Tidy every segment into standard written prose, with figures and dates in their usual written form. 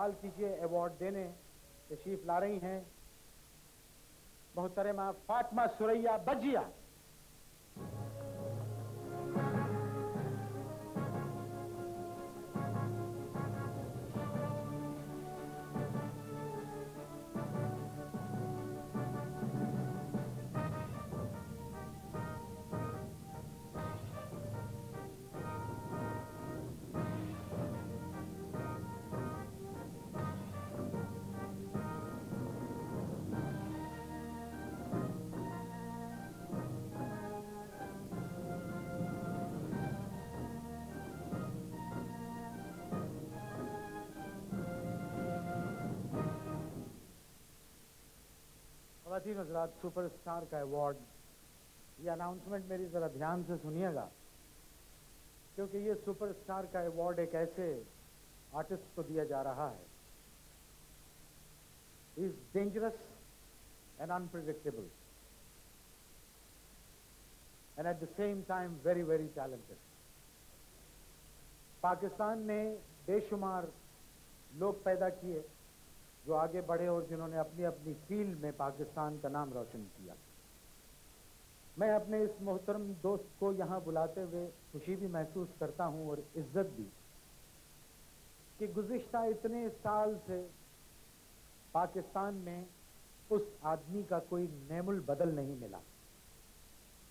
استقبال کیجیے ایوارڈ دینے تشریف لا رہی ہیں محترمہ فاطمہ ثریا بجیا. خواتین حضرات، سپر اسٹار کا ایوارڈ، یہ اناؤنسمنٹ میری ذرا دھیان سے سنیے گا، کیونکہ یہ سپر اسٹار کا ایوارڈ ایک ایسے آرٹسٹ کو دیا جا رہا ہے. He is dangerous and unpredictable and at the same time very very talented. Pakistan نے بے شمار لوگ پیدا کیے جو آگے بڑھے اور جنہوں نے اپنی اپنی فیلڈ میں پاکستان کا نام روشن کیا. میں اپنے اس محترم دوست کو یہاں بلاتے ہوئے خوشی بھی محسوس کرتا ہوں اور عزت بھی کہ گزشتہ اتنے سال سے پاکستان میں اس آدمی کا کوئی نعم البدل نہیں ملا.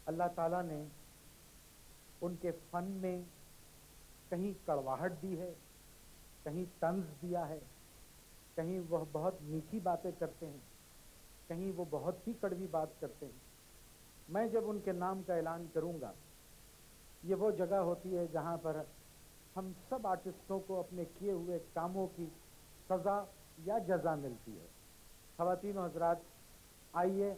اللہ تعالیٰ نے ان کے فن میں کہیں کڑواہٹ دی ہے، کہیں طنز دیا ہے، کہیں وہ بہت میٹھی باتیں کرتے ہیں، کہیں وہ بہت ہی کڑوی بات کرتے ہیں. میں جب ان کے نام کا اعلان کروں گا، یہ وہ جگہ ہوتی ہے جہاں پر ہم سب آرٹسٹوں کو اپنے کیے ہوئے کاموں کی سزا یا جزا ملتی ہے. خواتین و حضرات، آئیے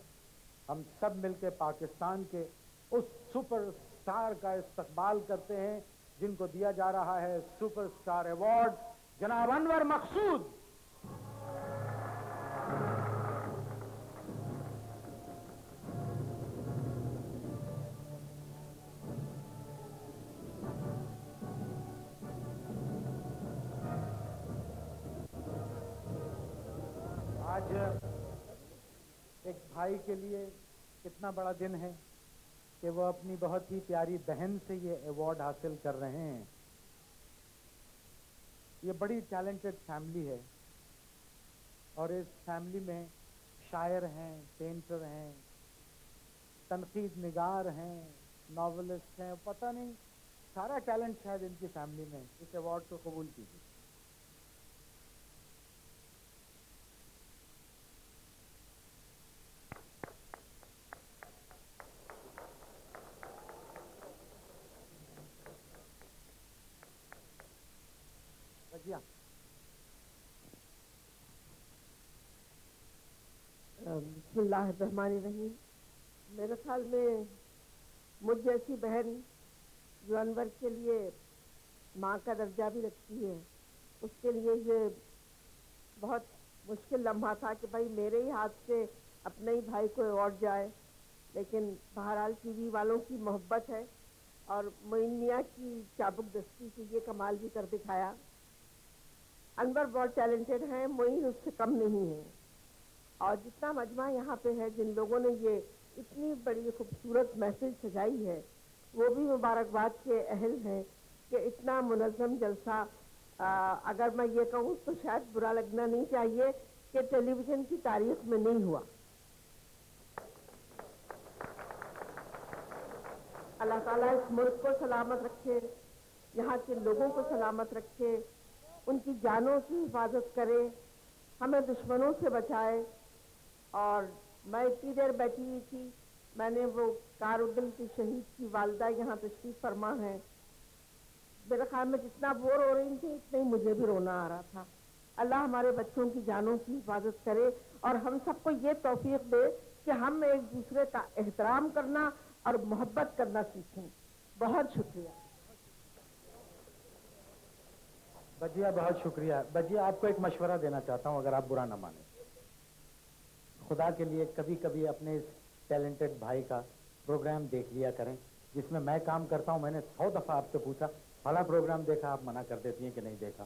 ہم سب مل کے پاکستان کے اس سپر اسٹار کا استقبال کرتے ہیں جن کو دیا جا رہا ہے سپر اسٹار ایوارڈ، جناب انور مقصود. آج ایک بھائی کے لیے کتنا بڑا دن ہے کہ وہ اپنی بہت ہی پیاری بہن سے یہ ایوارڈ حاصل کر رہے ہیں. یہ بڑی ٹیلنٹڈ فیملی ہے اور اس فیملی میں شاعر ہیں، پینٹر ہیں، تنقید نگار ہیں، ناولسٹ ہیں، پتہ نہیں سارا ٹیلنٹ شاید ان کی فیملی میں. اس ایوارڈ کو قبول کیجیے. بسم اللہ الرحمن الرحیم. میرے خیال میں مجھ جیسی بہن جو انور کے لیے ماں کا درجہ بھی رکھتی ہے، اس کے لیے یہ بہت مشکل لمحہ تھا کہ بھائی میرے ہی ہاتھ سے اپنے ہی بھائی کو ایوارڈ جائے. لیکن بہرحال ٹی وی والوں کی محبت ہے اور معین میاں کی چابک دستی سے یہ کمال بھی کر دکھایا. انور بہت ٹیلنٹڈ ہیں، معین اس سے کم نہیں ہے. اور جتنا مجمع یہاں پہ ہے، جن لوگوں نے یہ اتنی بڑی خوبصورت محفل سجائی ہے، وہ بھی مبارکباد کے اہل ہیں کہ اتنا منظم جلسہ اگر میں یہ کہوں تو شاید برا لگنا نہیں چاہیے کہ ٹیلی ویژن کی تاریخ میں نہیں ہوا. اللہ تعالیٰ اس ملک کو سلامت رکھے، یہاں کے لوگوں کو سلامت رکھے، ان کی جانوں کی حفاظت کرے، ہمیں دشمنوں سے بچائے. اور میں اتنی دیر بیٹھی ہوئی تھی، میں نے وہ کارگل کی شہید کی والدہ یہاں تشریف فرما ہے، میرے خیال میں جتنا بور ہو رہی تھی اتنا ہی مجھے بھی رونا آ رہا تھا. اللہ ہمارے بچوں کی جانوں کی حفاظت کرے اور ہم سب کو یہ توفیق دے کہ ہم ایک دوسرے کا احترام کرنا اور محبت کرنا سیکھیں. بہت شکریہ. بجیا بہت شکریہ. بجیا آپ کو ایک مشورہ دینا چاہتا ہوں اگر آپ برا نہ مانیں. خدا کے لیے کبھی کبھی اپنے اس ٹیلنٹڈ بھائی کا پروگرام دیکھ لیا کریں جس میں میں کام کرتا ہوں. میں نے 100 دفعہ آپ سے پوچھا فلاں پروگرام دیکھا، آپ منع کر دیتی ہیں کہ نہیں دیکھا.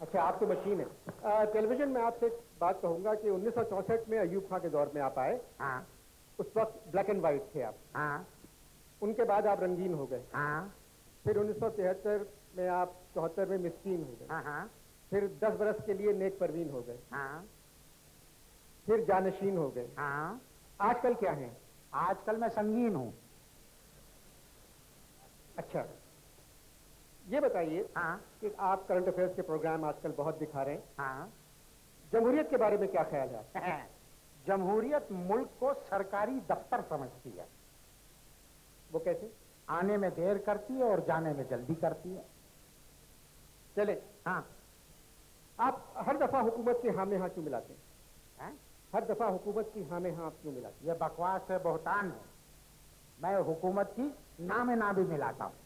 اچھا آپ تو مشین ہے ٹیلی ویژن میں آپ سے ایک بات کہوں گا کہ 1964 میں ایوب خان کے دور میں آپ آئے. ہاں اس وقت بلیک اینڈ وائٹ تھے آپ. ہاں ان کے بعد آپ رنگین ہو گئے. ہاں پھر 1973 میں آپ 74 میں مسکین ہو گئے. ہاں ہاں پھر 10 برس کے لیے نیک پروین ہو گئے. ہاں پھر جانشین ہو گئے. ہاں. آج کل کیا ہیں؟ آج کل میں سنگین ہوں. اچھا یہ بتائیے ہاں کہ آپ کرنٹ افیئرس کے پروگرام آج کل بہت دکھا رہے ہیں. ہاں. جمہوریت کے بارے میں کیا خیال ہے؟ جمہوریت ملک کو سرکاری دفتر سمجھتی ہے. وہ کیسے؟ آنے میں دیر کرتی ہے اور جانے میں جلدی کرتی ہے. چلے ہاں. آپ ہر دفعہ حکومت کے ہاں میں ہاں کیوں ملاتے ہیں؟ ہاں؟ ہر دفعہ حکومت کی ہاں میں ہاں آپ کیوں ملاتے ہیں؟ یہ بکواس ہے، بہتان ہے. میں حکومت کی نام نہ بھی ملاتا ہوں.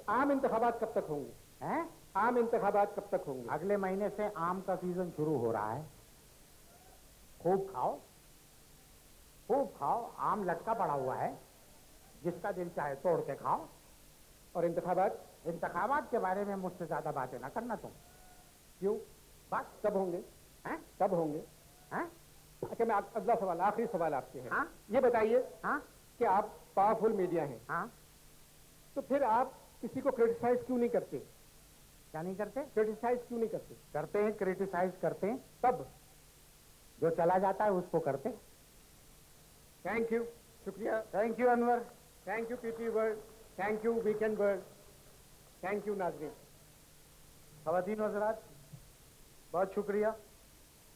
عام انتخابات کب تک ہوں گے؟ ہیں؟ عام انتخابات کب تک ہوں گے؟ اگلے مہینے سے آم کا سیزن شروع ہو رہا ہے. خوب کھاؤ، خوب کھاؤ. آم لٹکا پڑا ہوا ہے، جس کا دل چاہے توڑ کے کھاؤ. اور انتخابات؟ انتخابات کے بارے میں مجھ سے زیادہ باتیں نہ کرنا تم. کیوں؟ بس. کب ہوں گے؟ ہیں؟ کب ہوں گے؟ ہیں؟ اچھا میں اگلا سوال، آخری سوال آپ سے ہے. ہاں؟ یہ بتائیے ہاں کہ آپ پاورفل میڈیا ہیں، ہاں. تو پھر آپ کسی کو کریٹیسائز کیوں نہیں کرتے؟ کیا نہیں کرتے؟ کریٹیسائز کیوں نہیں کرتے؟ کرتے ہیں، کریٹیسائز کرتے ہیں. تب جو چلا جاتا ہے اس کو کرتے. Thank you. شکریہ. Thank you Anwar. Thank you P T world. Thank you weekend world. Thank you ناظرین. خواتین و حضرات بہت شکریہ.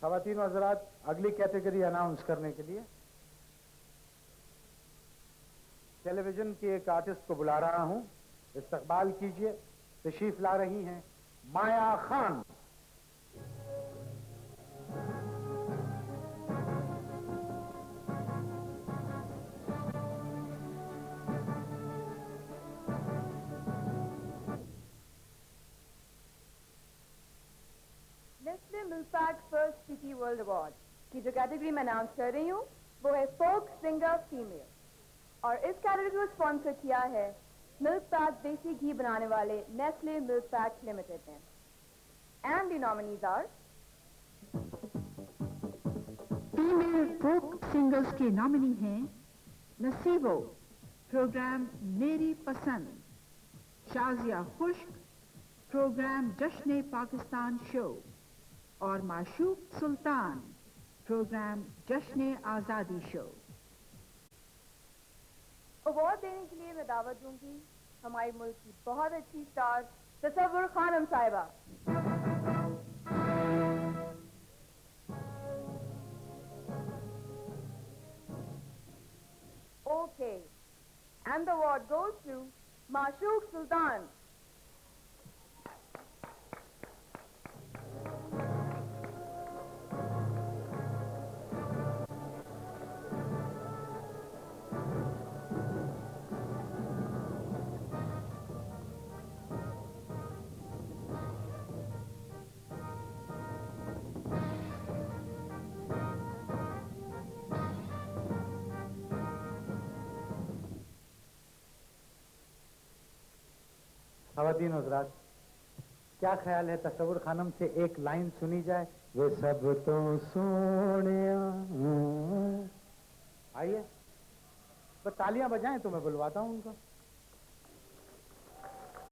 خواتین و حضرات اگلی کیٹیگری اناؤنس کرنے کے لیے ٹیلی ویژن کے ایک آرٹسٹ کو بلا رہا ہوں. استقبال کیجئے. تشریف لا رہی ہیں Maya Khan. Nestle milk pack first city world award کی جو کیٹیگری میں اناؤنس کر رہی ہوں وہ ہے فوک سنگر فیمیل. اور اس کیٹیگری کو اسپانسر کیا ہے ملک پیک دیسی گھی بنانے والے نیسلے ملک پیک لمیٹڈ نے. And the nominees are female folk singers کے نامنی ہیں نصیبو پروگرام میری پسند، شازیہ خشک پروگرام جشن پاکستان شو، اور معشوق سلطان پروگرام جشن آزادی شو. ایوارڈ دینے کے لیے میں دعوت دوں گی ہمارے ملک کی بہت اچھی اسٹار تصور خانم صاحبہ. Okay and the award goes to معشوق سلطان. خواتین و حضرات کیا خیال ہے تصور خانم سے ایک لائن سنی جائے؟ وہ سب تو سونیا. آئیے تو تالیاں بجائیں تو میں بلواتا ہوں ان کو.